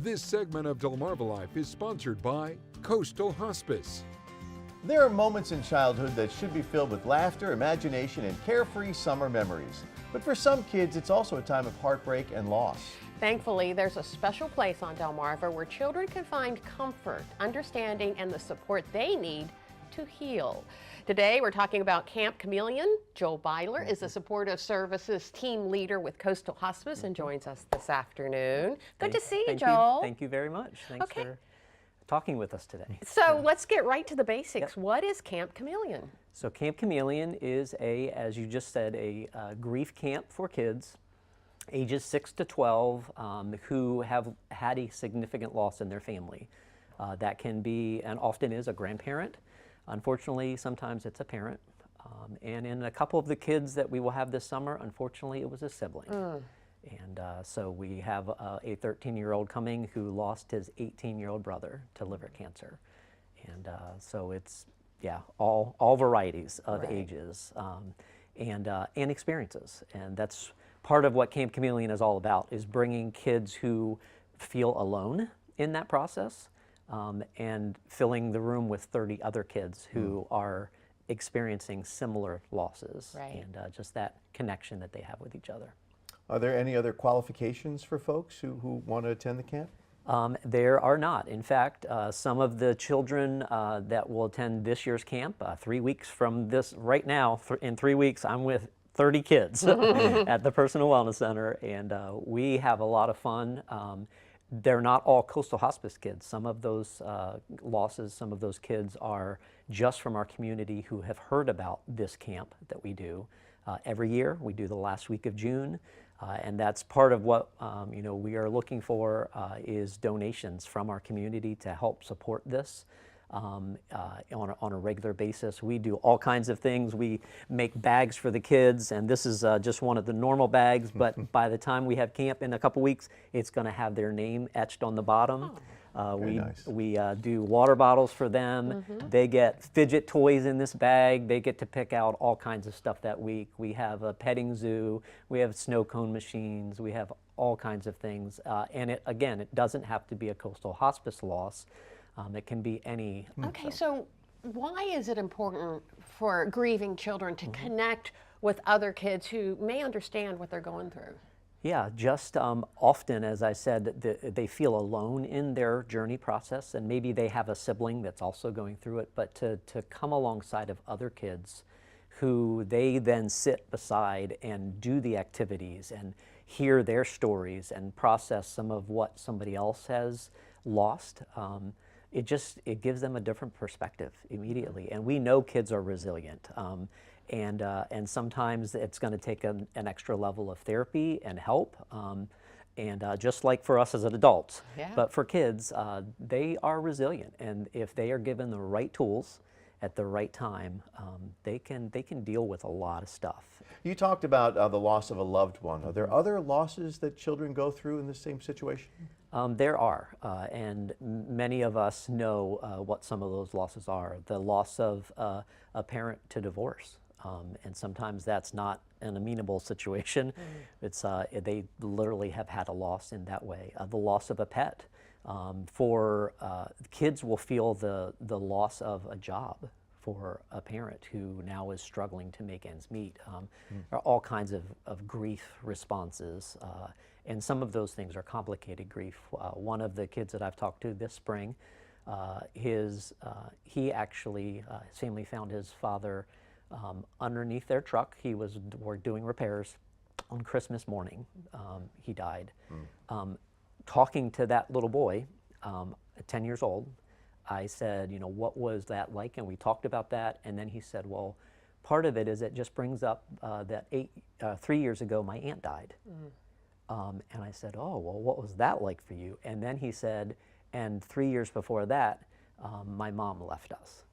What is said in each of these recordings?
This segment of Delmarva Life is sponsored by Coastal Hospice. There are moments in childhood that should be filled with laughter, imagination, and carefree summer memories. But for some kids, it's also a time of heartbreak and loss. Thankfully, there's a special place on Delmarva where children can find comfort, understanding, and the support they need to heal. Today, we're talking about Camp Chameleon. Joel Byler is the Supportive Services Team Leader with Coastal Hospice and joins us this afternoon. Good to see you, Joel. Thank you very much. Thanks for talking with us today. So let's get right to the basics. What is Camp Chameleon? So Camp Chameleon is as you just said, a grief camp for kids ages 6 to 12 who have had a significant loss in their family. That can be, and often is, a grandparent. Unfortunately, sometimes it's a parent. And in a couple of the kids that we will have this summer, unfortunately, it was a sibling. And so we have a 13-year-old coming who lost his 18-year-old brother to liver cancer. And so it's, all varieties of ages and experiences. And that's part of what Camp Chameleon is all about, is bringing kids who feel alone in that process and filling the room with 30 other kids who are experiencing similar losses and just that connection that they have with each other. Are there any other qualifications for folks who want to attend the camp? There are not. In fact, some of the children that will attend this year's camp, 3 weeks from this, right now, in 3 weeks, I'm with 30 kids at the Personal Wellness Center, and we have a lot of fun. They're not all Coastal Hospice kids. Some of those losses, some of those kids are just from our community who have heard about this camp that we do. Every year, we do the last week of June. And that's part of what we are looking for is donations from our community to help support this on a regular basis. We do all kinds of things. We make bags for the kids, and this is just one of the normal bags, but by the time we have camp in a couple weeks, it's going to have their name etched on the bottom. We do water bottles for them. They get fidget toys in this bag. They get to pick out all kinds of stuff that week. We have a petting zoo. We have snow cone machines. We have all kinds of things. And it doesn't have to be a Coastal Hospice loss. It can be any. Okay, so why is it important for grieving children to connect with other kids who may understand what they're going through? Yeah, just often, as I said, they feel alone in their journey process, and maybe they have a sibling that's also going through it, but to come alongside of other kids who they then sit beside and do the activities and hear their stories and process some of what somebody else has lost, it gives them a different perspective immediately. And we know kids are resilient. And sometimes it's going to take an extra level of therapy and help, and just like for us as adults. But for kids, they are resilient, and if they are given the right tools at the right time, they can deal with a lot of stuff. You talked about the loss of a loved one. Are there other losses that children go through in the same situation? There are, and many of us know what some of those losses are. The loss of a parent to divorce. And sometimes that's not an amenable situation. It's they literally have had a loss in that way. The loss of a pet. Kids will feel the loss of a job for a parent who now is struggling to make ends meet. There are all kinds of grief responses, and some of those things are complicated grief. One of the kids that I've talked to this spring, his family found his father underneath their truck. Were doing repairs on Christmas morning. He died. Talking to that little boy, 10 years old, I said, what was that like? And we talked about that. And then he said, well, part of it is it just brings up that 3 years ago my aunt died. And I said, oh, well, what was that like for you? And then he said, and 3 years before that, my mom left us.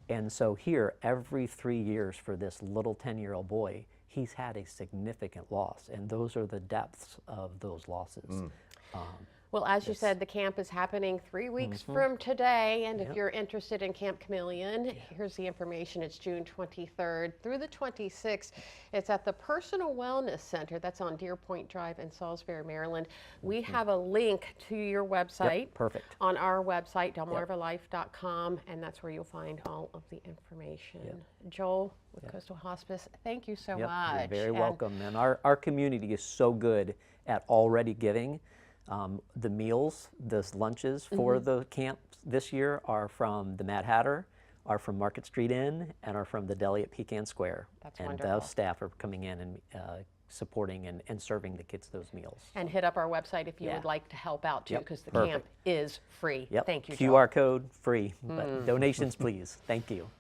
And so here, every 3 years for this little 10-year-old boy, he's had a significant loss, and those are the depths of those losses. Well, as you said, the camp is happening 3 weeks from today, and if you're interested in Camp Chameleon, here's the information. It's June 23rd through the 26th. It's at the Personal Wellness Center. That's on Deer Point Drive in Salisbury, Maryland. We have a link to your website. Perfect. On our website, delmarvalife.com, and that's where you'll find all of the information. Joel with Coastal Hospice, thank you so much. You're very welcome. And our community is so good at already giving. The meals, the lunches for the camp this year are from the Mad Hatter, are from Market Street Inn, and are from the deli at Pecan Square. That's and wonderful. those staff are coming in and supporting and serving the kids those meals. And hit up our website if you would like to help out too, because the Perfect. camp is free. Yep. Thank you, QR Joel. code free, but donations please. Thank you.